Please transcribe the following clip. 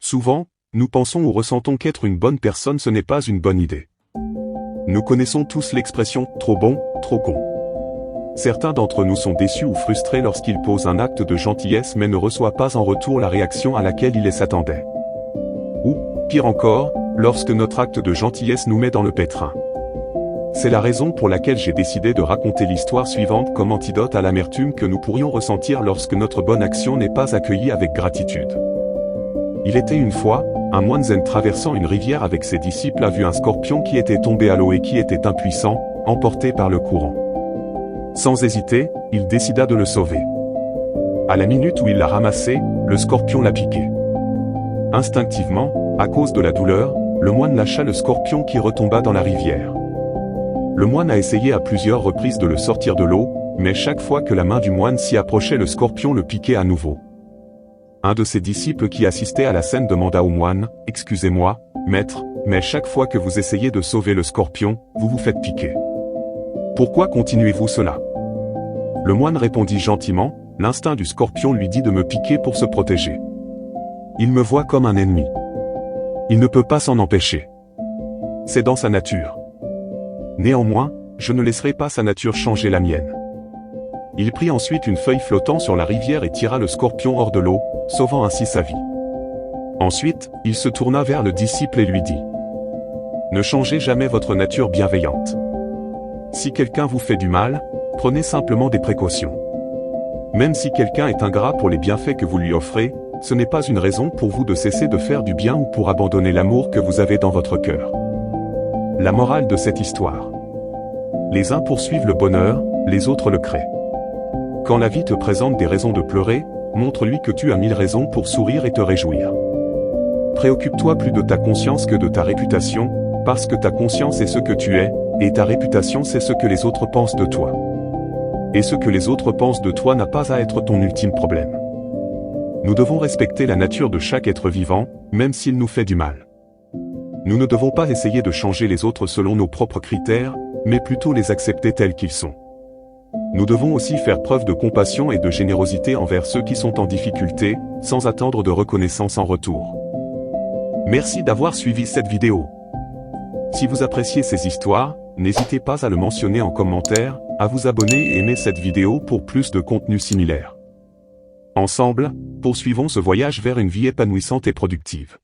Souvent, nous pensons ou ressentons qu'être une bonne personne ce n'est pas une bonne idée. Nous connaissons tous l'expression « trop bon, trop con ». Certains d'entre nous sont déçus ou frustrés lorsqu'ils posent un acte de gentillesse mais ne reçoivent pas en retour la réaction à laquelle ils s'attendaient. Ou, pire encore, lorsque notre acte de gentillesse nous met dans le pétrin. C'est la raison pour laquelle j'ai décidé de raconter l'histoire suivante comme antidote à l'amertume que nous pourrions ressentir lorsque notre bonne action n'est pas accueillie avec gratitude. Il était une fois, un moine zen traversant une rivière avec ses disciples a vu un scorpion qui était tombé à l'eau et qui était impuissant, emporté par le courant. Sans hésiter, il décida de le sauver. À la minute où il l'a ramassé, le scorpion l'a piqué. Instinctivement, à cause de la douleur, le moine lâcha le scorpion qui retomba dans la rivière. Le moine a essayé à plusieurs reprises de le sortir de l'eau, mais chaque fois que la main du moine s'y approchait, le scorpion le piquait à nouveau. Un de ses disciples qui assistait à la scène demanda au moine, « Excusez-moi, maître, mais chaque fois que vous essayez de sauver le scorpion, vous vous faites piquer. Pourquoi continuez-vous cela ?» Le moine répondit gentiment, « L'instinct du scorpion lui dit de me piquer pour se protéger. Il me voit comme un ennemi. Il ne peut pas s'en empêcher. C'est dans sa nature. Néanmoins, je ne laisserai pas sa nature changer la mienne. » Il prit ensuite une feuille flottant sur la rivière et tira le scorpion hors de l'eau, sauvant ainsi sa vie. Ensuite, il se tourna vers le disciple et lui dit : « Ne changez jamais votre nature bienveillante. Si quelqu'un vous fait du mal, prenez simplement des précautions. Même si quelqu'un est ingrat pour les bienfaits que vous lui offrez, ce n'est pas une raison pour vous de cesser de faire du bien ou pour abandonner l'amour que vous avez dans votre cœur. » La morale de cette histoire. Les uns poursuivent le bonheur, les autres le créent. Quand la vie te présente des raisons de pleurer, montre-lui que tu as 1000 raisons pour sourire et te réjouir. Préoccupe-toi plus de ta conscience que de ta réputation, parce que ta conscience est ce que tu es, et ta réputation c'est ce que les autres pensent de toi. Et ce que les autres pensent de toi n'a pas à être ton ultime problème. Nous devons respecter la nature de chaque être vivant, même s'il nous fait du mal. Nous ne devons pas essayer de changer les autres selon nos propres critères, mais plutôt les accepter tels qu'ils sont. Nous devons aussi faire preuve de compassion et de générosité envers ceux qui sont en difficulté, sans attendre de reconnaissance en retour. Merci d'avoir suivi cette vidéo. Si vous appréciez ces histoires, n'hésitez pas à le mentionner en commentaire, à vous abonner et aimer cette vidéo pour plus de contenu similaire. Ensemble, poursuivons ce voyage vers une vie épanouissante et productive.